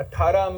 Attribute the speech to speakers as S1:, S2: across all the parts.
S1: 18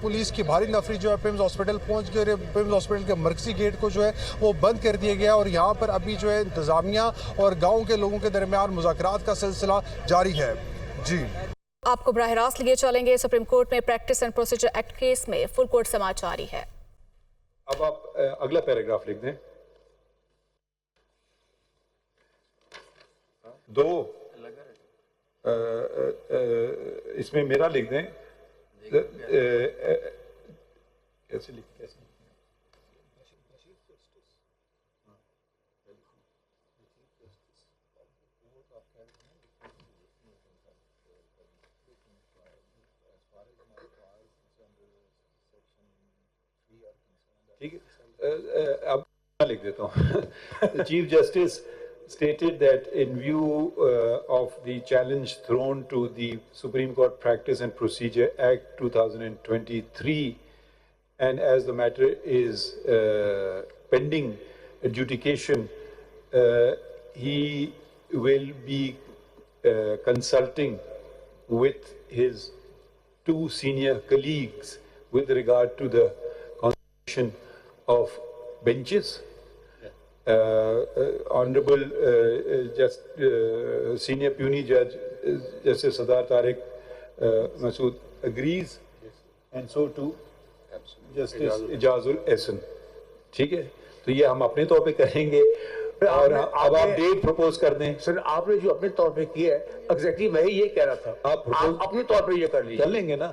S2: police کی بھاری نفری جو ہے پیمز ہاسپٹل پہنچ گئی اور پیمز ہاسپٹل کے مرکزی گیٹ کو جو ہے وہ بند کر دیا گیا اور یہاں پر ابھی جو ہے انتظامیہ اور گاؤں کے لوگوں کے درمیان مذاکرات کا سلسلہ جاری ہے. جی
S3: آپ کو براہ راست لیے چلیں گے. سپریم کورٹ میں practice and procedure act case میں فل کورٹ سماعت جاری ہے.
S4: اب آپ اگلا پیراگراف لکھ دیں. 2 اس میں میرا لکھ دیں. کیسے لکھ ٹھیک ہے اب لکھ دیتا ہوں. Chief justice stated that in view of the challenge thrown to the Supreme Court Practice and Procedure Act 2023 and as the matter is pending adjudication, he will be consulting with his 2 senior colleagues with regard to the constitution of benches. Honorable Senior Puny Judge Justice Sardar Tariq Masood agrees, and so too Justice Ijazul Ehsan. ٹھیک ہے تو یہ ہم اپنے طور پہ کریں گے اور اب آپ ڈیٹ پروپوز کر دیں.
S5: سر آپ نے جو اپنے طور پہ کیا ہے ایگزیکٹلی میں ہی یہ کہہ رہا تھا. آپ اپنے طور پہ یہ کر لیجیے.
S4: کر لیں گے نا.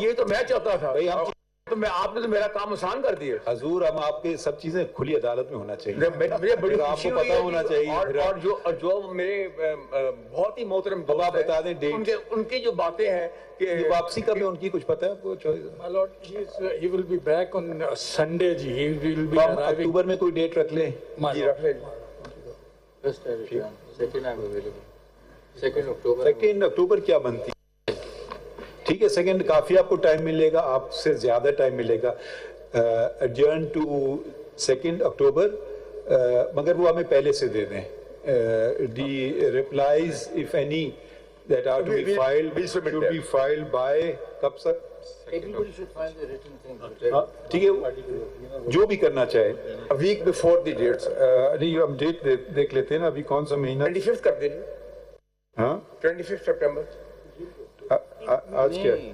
S5: یہ تو میں چاہتا تھا. تو میں آپ نے تو میرا کام آسان کر دیا.
S4: حضور ہم آپ کے سب چیزیں کھلی عدالت میں ہونا چاہیے.
S5: مجھے بڑی
S4: آپ کو پتا ہونا چاہیے.
S5: اور جو میرے بہت ہی محترم
S4: بابا بتا دیں ڈیٹ.
S5: ان کی جو باتیں ہیں کہ
S4: واپسی کب ہے ان کی کچھ پتا ہے آپ کو؟
S6: He will be back on Sunday. He will be arriving.
S4: اکتوبر میں کوئی ڈیٹ رکھ لیں.
S5: جی رکھ لیں.
S4: سیکنڈ اکتوبر کیا بنتی ہے؟ ٹھیک ہے 2 کافی آپ کو ٹائم ملے گا. آپ سے زیادہ ٹائم ملے گا. adjourn to 2 اکتوبر مگر وہ ہمیں پہلے سے دے دیں. the replies if any that are to be filed should be filed by کب سر؟ ٹھیک ہے جو بھی کرنا چاہے
S5: ویک بفور دی ڈیٹس.
S4: نہیں ہم ڈیٹ دیکھ لیتے ہیں نا ابھی کون سا مہینہ.
S5: 25 کر دیجیے.
S4: ہاں
S5: 25 سپٹمبر.
S4: آج کیا ہے؟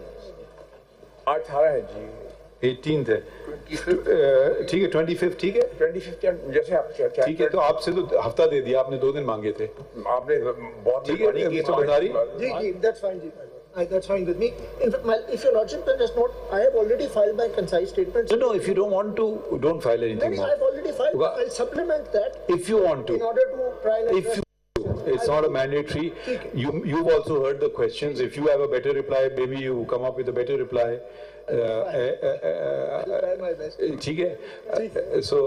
S5: 18 ہے جی.
S4: 18 ہے. ٹھیک ہے 25 ٹھیک ہے.
S5: 25 جیسے آپ
S4: ٹھیک ہے تو آپ سے تو ہفتہ دے دیا آپ نے 2 دن مانگے تھے.
S5: آپ نے بہت
S4: ٹھیک ہے تو بتا رہی.
S7: جی that's fine G. That's fine with me. In fact, if your lordship can just note, I have already filed my concise statements.
S4: No, if you don't want to, don't file anything more.
S7: I have already filed. I'll supplement that.
S4: If you want to.
S7: In order to try and address.
S4: It's not a mandatory. You've also heard the questions. If you have a better reply, maybe you come up with a better reply.
S7: I'll try my best.
S4: ٹھیک ہے. So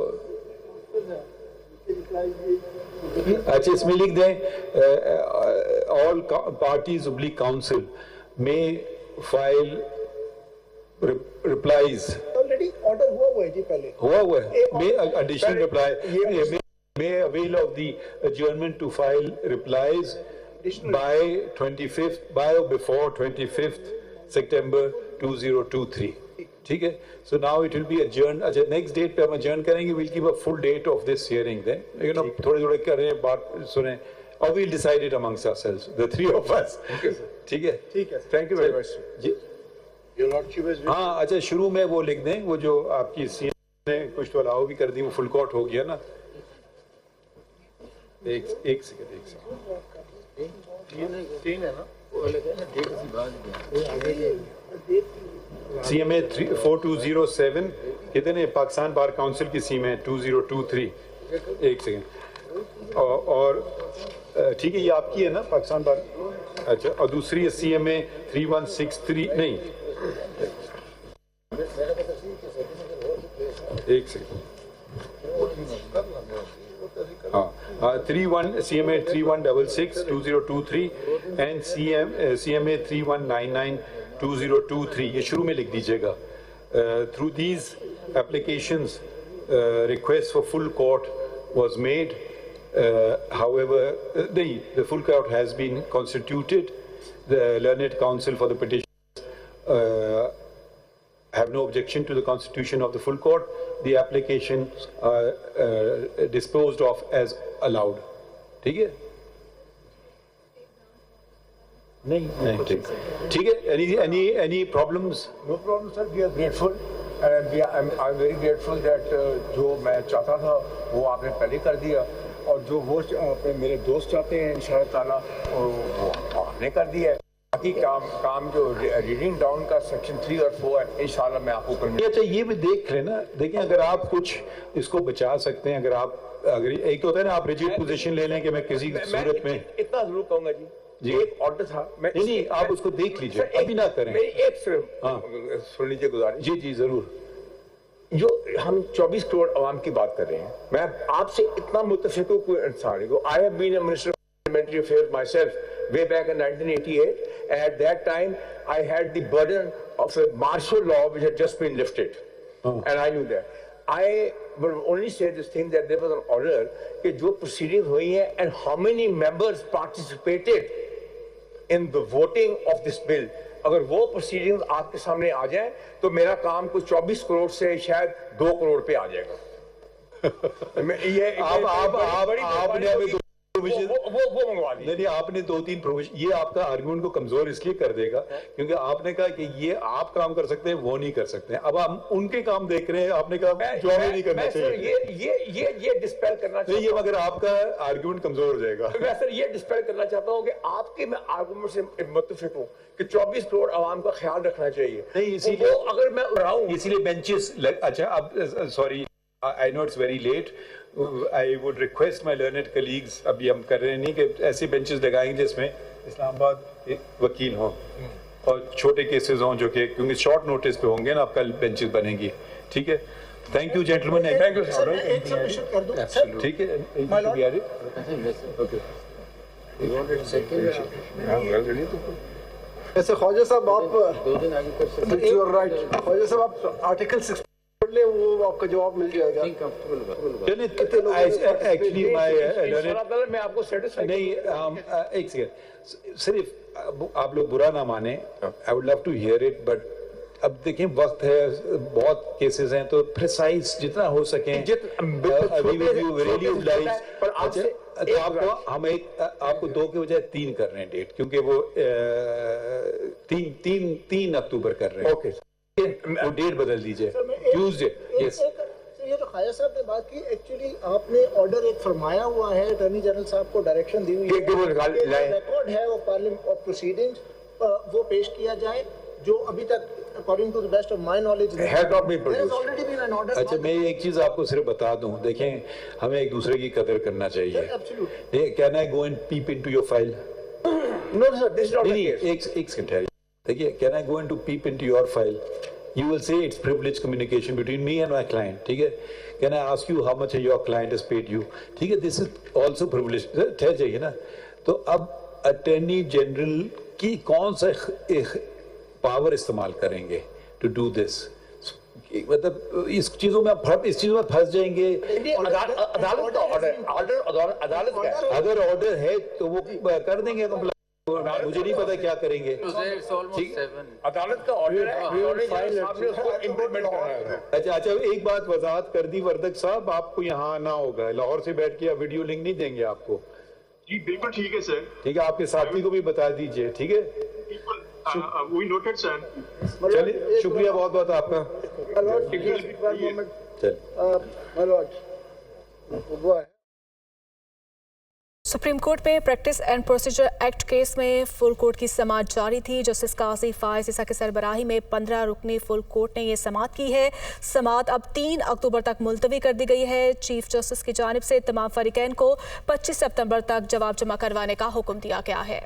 S4: اچھا اس میں لکھ دیں all parties oblique counsel may file replies.
S7: Already order ہوا ہے جی پہلے.
S4: ہوا ہے. May additional reply. May avail of the adjournment to file replies by 25th, by or before 25th September 2023. ٹھیک ہے. So now it will be adjourned. اچھا next date پہ ہم adjourn کریں گے. We'll give a full date of this hearing then. You know تھوڑے کریں بات سنیں or we'll decide it amongst ourselves, the 3 of us. ٹھیک ہے.
S7: ٹھیک ہے.
S5: Thank you very much.
S4: G
S7: Your lordship is.
S4: ہاں اچھا شروع میں وہ لکھ دیں وہ جو آپ کی سی نے کچھ تو الاؤ بھی کر دی وہ فل کورٹ ہو گیا نا. ایک سیکنڈ. سی ایم اے 4207 کہتے ہیں پاکستان بار کاؤنسل کی سیم ہے 2023. ایک سیکنڈ. اور ٹھیک ہے یہ آپ کی ہے نا پاکستان بار. اچھا اور دوسری ہے سی ایم اے 3163 نہیں ایک سیکنڈ. ہاں 31 CMA 3166 2023 and CMA 3199 2023 یہ شروع میں لکھ دیجیے گا. Through these applications request for full court was made. However the full court has been constituted. The learned counsel for the petition objection to the constitution of the full court, the application disposed of as allowed. ٹھیک ہے نہیں ٹھیک ہے. any problems?
S5: No problem, sir. We are grateful. I'm very grateful that جو میں چاہتا تھا وہ آپ نے پہلے کر دیا, اور جو وہ میرے دوست چاہتے ہیں انشاءاللہ تعالیٰ وہ آپ نے کر دیا ہے. باقی کام جو ریڈنگ ڈاؤن کا سیکشن 3 اور 4 ہے انشاءاللہ میں آپ کو کرنے.
S4: اچھا یہ بھی دیکھ لیں نا, دیکھیں اگر آپ کچھ اس کو بچا سکتے ہیں, اگر ایک تو ہوتا ہے نا آپ ریجیڈ پوزیشن لے لیں کہ میں کسی صورت میں
S5: اتنا ضرور کہوں گا جی, ایک آرڈر تھا,
S4: نہیں آپ اس کو دیکھ لیجئے, ابھی نہ کریں.
S5: ایک صرف سن لیجیے گزارش.
S4: جی ضرور.
S5: جو ہم 24 کروڑ عوام کی بات کر رہے ہیں, میں آپ سے اتنا متفق ہوں کوئی انسان کو. I have been a minister of parliamentary affairs myself way back in 1988. At that time I had the burden of a martial law which had just been lifted, and I knew that. I will only say this thing that there was an order کہ جو proceedings ہوئی ہیں and how many members participated in the voting of this bill, اگر وہ proceedings آپ کے سامنے آ جائیں تو میرا کام کوئی 24 کروڑ سے شاید 2 کروڑ پہ آ جائے گا.
S4: آپ نے ابھی
S5: وہ منگوا لی.
S4: نہیں آپ نے 2-3 پروویژن, یہ آپ کا آرگومنٹ کو کمزور اس لیے کر دے گا کیونکہ آپ نے کہا کہ یہ آپ کام کر سکتے ہیں وہ نہیں کر سکتے ہیں. اب ہم ان کے کام دیکھ رہے ہیں, آپ نے کہا جو ہمیں نہیں کرنا چاہیے.
S5: یہ ڈسپیل کرنا چاہتا ہوں,
S4: یہ مگر آپ کا آرگومنٹ کمزور ہو جائے گا.
S5: میں سر یہ ڈسپیل کرنا چاہتا ہوں کہ آپ کے میں آرگومنٹ سے متفق ہوں کہ 24 کروڑ عوام کا خیال رکھنا چاہیے.
S4: نہیں اسی لیے
S5: اگر میں اڑاؤں,
S4: اسی لیے بینچز. اچھا اب sorry, I know it's very late. I would request my learned colleagues, ابھی ہم کر رہے نہیں کہ ایسے بینچز لگائیں گے جس میں اسلام آباد وکیل ہوں اور چھوٹے کیسز ہوں جو کہ کیونکہ شارٹ نوٹس پہ ہوں گے نا, آپ کل بینچز بنیں گی. ٹھیک ہے, thank you gentleman.
S5: Thank you sir.
S7: ایک سبمیشن کر دو.
S4: ٹھیک ہے,
S7: ایسے خواجہ صاحب آپ خواجہ صاحب آپ آرٹیکل 6 پڑھ لیں, وہ آپ کا جواب مل جائے گا.
S4: ایکچولی
S5: میں آپ کو سیٹسفائی
S4: نہیں, ایک سیکنڈ صرف آپ لوگ برا نہ مانیں, I would love to hear it, but اب دیکھیں وقت ہے, بہت کیسز ہیں, تو پریسائز جتنا ہو سکیں. ہم آپ کو 2 کے بجائے 3 کر رہے ہیں ڈیٹ, کیونکہ وہ 3 اکتوبر کر رہے ہیں. اوکے, وہ ڈیٹ بدل دیجئے ٹیوزڈے. یس,
S7: یہ جو خواجہ صاحب نے بات کی, ایکچولی آپ نے آرڈر ایک فرمایا ہوا ہے, اٹارنی جنرل صاحب کو ڈائریکشن دی ہوئی ہے, ریکارڈ ہے وہ پارلیمنٹ آف پروسیڈنگز, وہ پیش کیا جائے, جو ابھی تک according to the best of my knowledge there has already been an order.
S4: اچھا میں ایک چیز آپ کو صرف بتا دوں, دیکھیں ہمیں ایک دوسرے کی قدر کرنا چاہیے. Can I go and peep into your file?
S5: No sir, this is not the case.
S4: ایک سیکنڈ ہے, دیکھیے can I go and peep into your file? You will say it's privileged communication between me and my client. ٹھیک ہے, can I ask you how much your client has paid you? ٹھیک ہے, this is also privileged. ٹھہر جائیے نا. تو اب attorney general کی کون سا پاور استعمال کریں گے ٹو ڈو دس؟ مطلب اس چیزوں میں پھنس جائیں گے.
S5: عدالت کا آرڈر,
S4: اگر آرڈر ہے تو وہ کر دیں گے, مجھے نہیں پتا کیا کریں گے.
S5: عدالت کا آرڈر ہے.
S4: اچھا ایک بات وضاحت کر دی وردک صاحب, آپ کو یہاں آنا ہوگا, لاہور سے بیٹھ کے ویڈیو لنک نہیں دیں گے آپ کو.
S8: جی بالکل ٹھیک ہے سر.
S4: ٹھیک ہے, آپ کے ساتھی کو بھی بتا دیجئے. ٹھیک ہے,
S8: وی نوٹڈ سر.
S4: چلیے شکریہ بہت بہت آپ کا.
S3: سپریم کورٹ میں practice and procedure act case میں فل کورٹ کی سماعت جاری تھی. جسٹس قاضی فائز عیسیٰ کی سربراہی میں 15 رکنی فل کورٹ نے یہ سماعت کی ہے. سماعت اب 3 اکتوبر تک ملتوی کر دی گئی ہے. چیف جسٹس کی جانب سے تمام فریقین کو 25 ستمبر تک جواب جمع کروانے کا حکم دیا گیا ہے.